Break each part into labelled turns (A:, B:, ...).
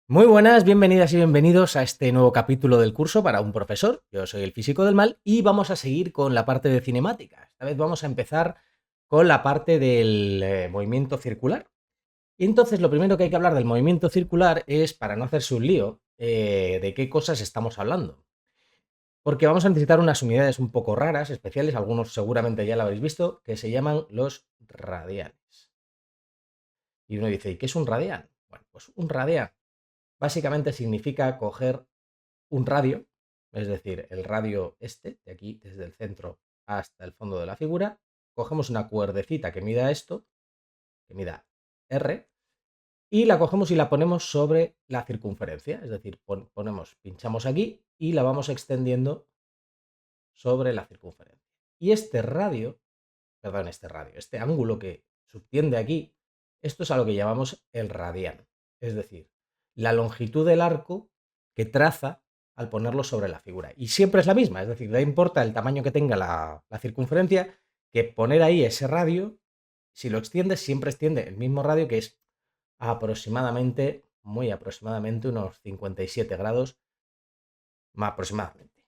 A: Muy buenas, bienvenidas y bienvenidos a este nuevo capítulo del curso para un profesor. Yo soy el físico del mal y vamos a seguir con la parte de cinemática. Esta vez vamos a empezar con la parte del movimiento circular. Y entonces lo primero que hay que hablar del movimiento circular es, para no hacerse un lío, de qué cosas estamos hablando. Porque vamos a necesitar unas unidades un poco raras, especiales, algunos seguramente ya lo habréis visto, que se llaman los radianes. Y uno dice, ¿y qué es un radian? Bueno, pues un radian básicamente significa coger un radio, es decir, el radio este, de aquí, desde el centro hasta el fondo de la figura, cogemos una cuerdecita que mida esto, que mida R, y la cogemos y la ponemos sobre la circunferencia, es decir, pinchamos aquí y la vamos extendiendo sobre la circunferencia. Y este ángulo que subtiende aquí, esto es a lo que llamamos el radián, es decir, la longitud del arco que traza al ponerlo sobre la figura. Y siempre es la misma, es decir, no importa el tamaño que tenga la circunferencia, que poner ahí ese radio, si lo extiendes, siempre extiende el mismo radio, que es aproximadamente, muy aproximadamente, unos 57 grados, más aproximadamente.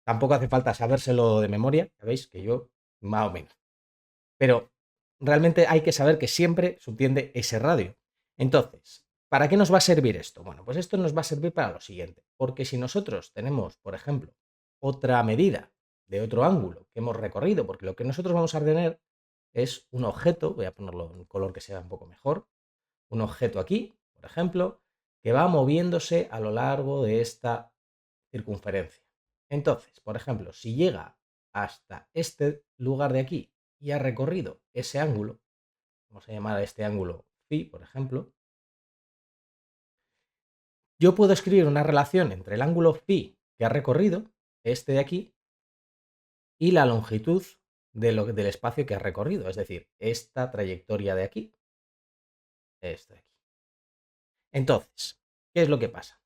A: Tampoco hace falta sabérselo de memoria, sabéis que yo, más o menos. Pero realmente hay que saber que siempre subtiende ese radio. Entonces, ¿para qué nos va a servir esto? Bueno, pues esto nos va a servir para lo siguiente, porque si nosotros tenemos, por ejemplo, otra medida de otro ángulo que hemos recorrido, porque lo que nosotros vamos a tener es un objeto, voy a ponerlo en color que sea un poco mejor, un objeto aquí, por ejemplo, que va moviéndose a lo largo de esta circunferencia. Entonces, por ejemplo, si llega hasta este lugar de aquí y ha recorrido ese ángulo, vamos a llamar a este ángulo phi, por ejemplo, yo puedo escribir una relación entre el ángulo phi que ha recorrido, este de aquí, y la longitud del espacio que ha recorrido, es decir, esta trayectoria de aquí, esto de aquí. Entonces, ¿qué es lo que pasa?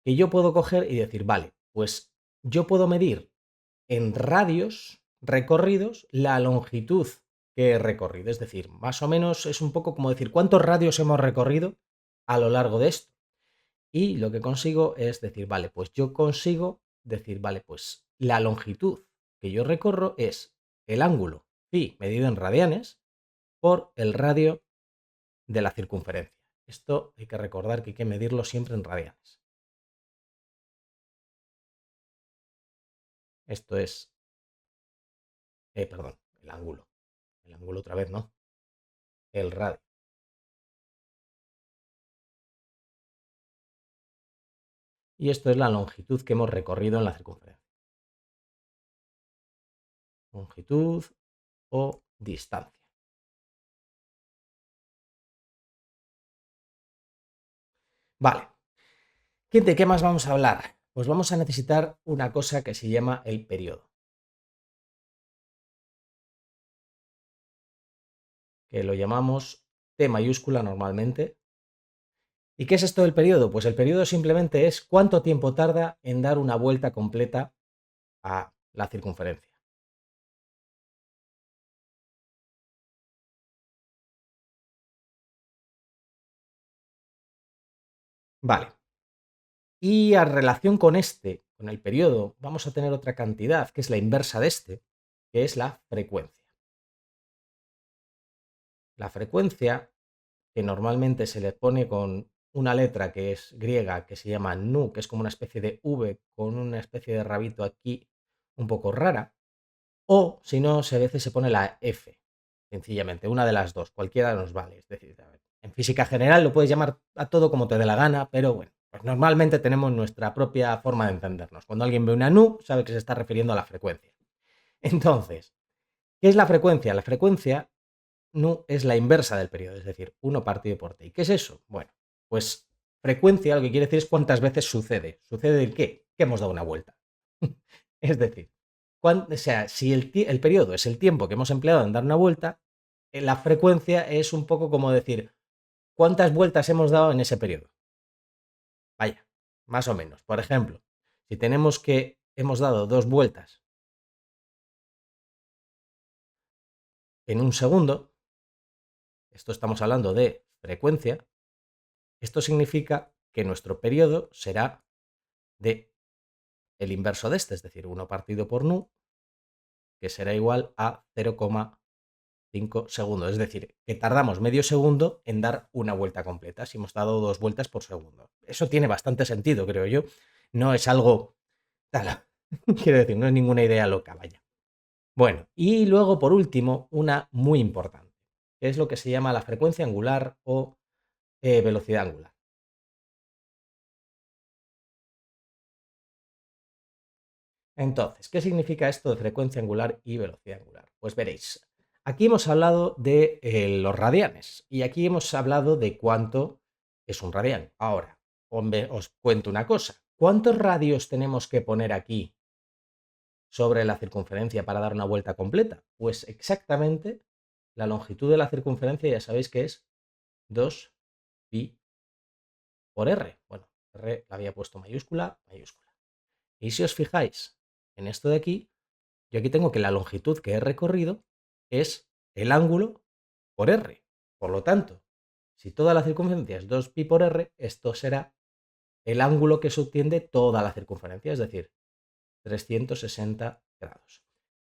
A: Que yo puedo coger y decir, vale, pues yo puedo medir en radios recorridos la longitud que he recorrido. Es decir, más o menos es un poco como decir cuántos radios hemos recorrido a lo largo de esto. Y lo que consigo es decir, vale, pues yo consigo decir, vale, pues la longitud que yo recorro es el ángulo phi medido en radianes por el radio de la circunferencia. Esto hay que recordar que hay que medirlo siempre en radianes. Esto es, perdón, el ángulo. El ángulo otra vez, ¿no? El radio. Y esto es la longitud que hemos recorrido en la circunferencia. Longitud o distancia. Vale. ¿De qué más vamos a hablar? Pues vamos a necesitar una cosa que se llama el periodo, que lo llamamos T mayúscula normalmente. ¿Y qué es esto del periodo? Pues el periodo simplemente es cuánto tiempo tarda en dar una vuelta completa a la circunferencia. Vale. Y a relación con con el periodo, vamos a tener otra cantidad, que es la inversa de este, que es la frecuencia. La frecuencia, que normalmente se le pone con una letra que es griega, que se llama nu, que es como una especie de V con una especie de rabito aquí un poco rara, o si no, a veces se pone la F, sencillamente, una de las dos, cualquiera nos vale. Es decir, a ver, en física general lo puedes llamar a todo como te dé la gana, pero bueno, pues normalmente tenemos nuestra propia forma de entendernos. Cuando alguien ve una nu, sabe que se está refiriendo a la frecuencia. Entonces, ¿qué es la frecuencia? La frecuencia nu es la inversa del periodo, es decir, 1 partido por t. ¿Y qué es eso? Bueno, pues frecuencia lo que quiere decir es cuántas veces sucede. ¿Sucede el qué? Que hemos dado una vuelta. Es decir, o sea, si el periodo es el tiempo que hemos empleado en dar una vuelta, la frecuencia es un poco como decir cuántas vueltas hemos dado en ese periodo. Vaya, más o menos. Por ejemplo, si tenemos que hemos dado 2 vueltas en un segundo, esto estamos hablando de frecuencia, esto significa que nuestro periodo será de el inverso de este, es decir, 1 partido por nu, que será igual a 0,5 segundos. Es decir, que tardamos medio segundo en dar una vuelta completa, si hemos dado 2 vueltas por segundo. Eso tiene bastante sentido, creo yo. No es algo... Quiero decir, no es ninguna idea loca, vaya. Bueno, y luego, por último, una muy importante, que es lo que se llama la frecuencia angular o velocidad angular. Entonces, ¿qué significa esto de frecuencia angular y velocidad angular? Pues veréis, aquí hemos hablado de los radianes y aquí hemos hablado de cuánto es un radián. Ahora, os cuento una cosa. ¿Cuántos radios tenemos que poner aquí sobre la circunferencia para dar una vuelta completa? Pues exactamente la longitud de la circunferencia ya sabéis que es 2pi por r. Bueno, r la había puesto mayúscula, mayúscula. Y si os fijáis en esto de aquí, yo aquí tengo que la longitud que he recorrido es el ángulo por r. Por lo tanto, si toda la circunferencia es 2pi por r, esto será el ángulo que subtiende toda la circunferencia, es decir, 360 grados.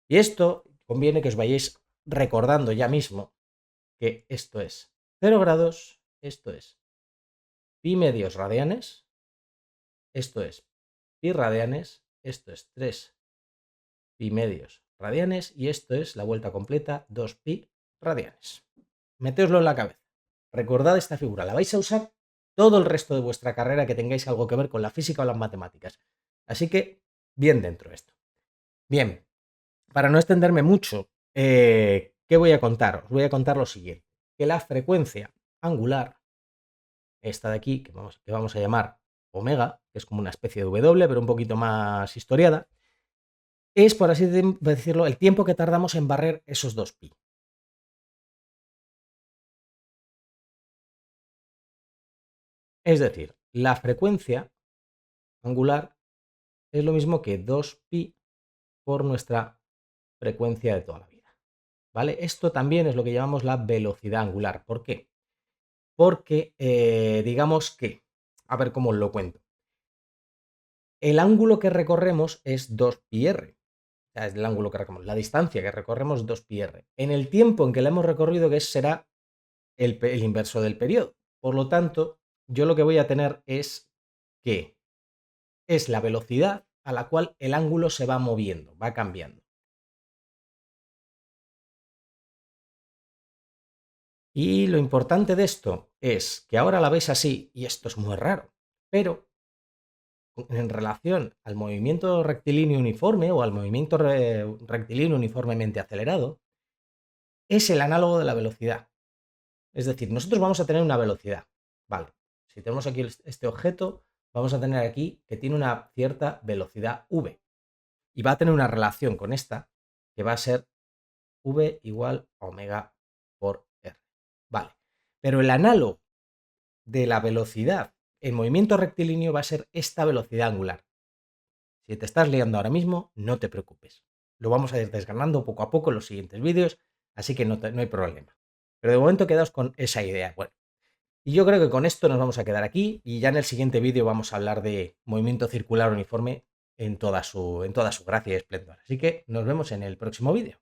A: Y esto conviene que os vayáis recordando ya mismo que esto es 0 grados, esto es pi medios radianes, esto es pi radianes, esto es 3 pi medios radianes y esto es la vuelta completa 2pi radianes. Meteoslo en la cabeza. Recordad esta figura, la vais a usar todo el resto de vuestra carrera que tengáis algo que ver con la física o las matemáticas. Así que, bien dentro esto. Bien, para no extenderme mucho, ¿qué voy a contar? Os voy a contar lo siguiente, que la frecuencia angular, esta de aquí, que vamos a llamar omega, que es como una especie de W, pero un poquito más historiada, es, por así decirlo, el tiempo que tardamos en barrer esos 2pi. Es decir, la frecuencia angular es lo mismo que 2pi por nuestra frecuencia de toda la vida. ¿Vale? Esto también es lo que llamamos la velocidad angular. ¿Por qué? Porque, digamos que, a ver cómo os lo cuento. El ángulo que recorremos es 2πr. O sea, es el ángulo que recorremos. La distancia que recorremos es 2πr. En el tiempo en que la hemos recorrido, que será el inverso del periodo. Por lo tanto, yo lo que voy a tener es que es la velocidad a la cual el ángulo se va moviendo, va cambiando. Y lo importante de esto es que ahora la veis así, y esto es muy raro, pero en relación al movimiento rectilíneo uniforme o al movimiento rectilíneo uniformemente acelerado, es el análogo de la velocidad. Es decir, nosotros vamos a tener una velocidad, ¿vale? Si tenemos aquí este objeto, vamos a tener aquí que tiene una cierta velocidad v. Y va a tener una relación con esta que va a ser v igual a omega por r. Vale. Pero el análogo de la velocidad en movimiento rectilíneo va a ser esta velocidad angular. Si te estás liando ahora mismo, no te preocupes. Lo vamos a ir desgranando poco a poco en los siguientes vídeos, así que no hay problema. Pero de momento quedaos con esa idea. Bueno, y yo creo que con esto nos vamos a quedar aquí y ya en el siguiente vídeo vamos a hablar de movimiento circular uniforme en toda su gracia y esplendor. Así que nos vemos en el próximo vídeo.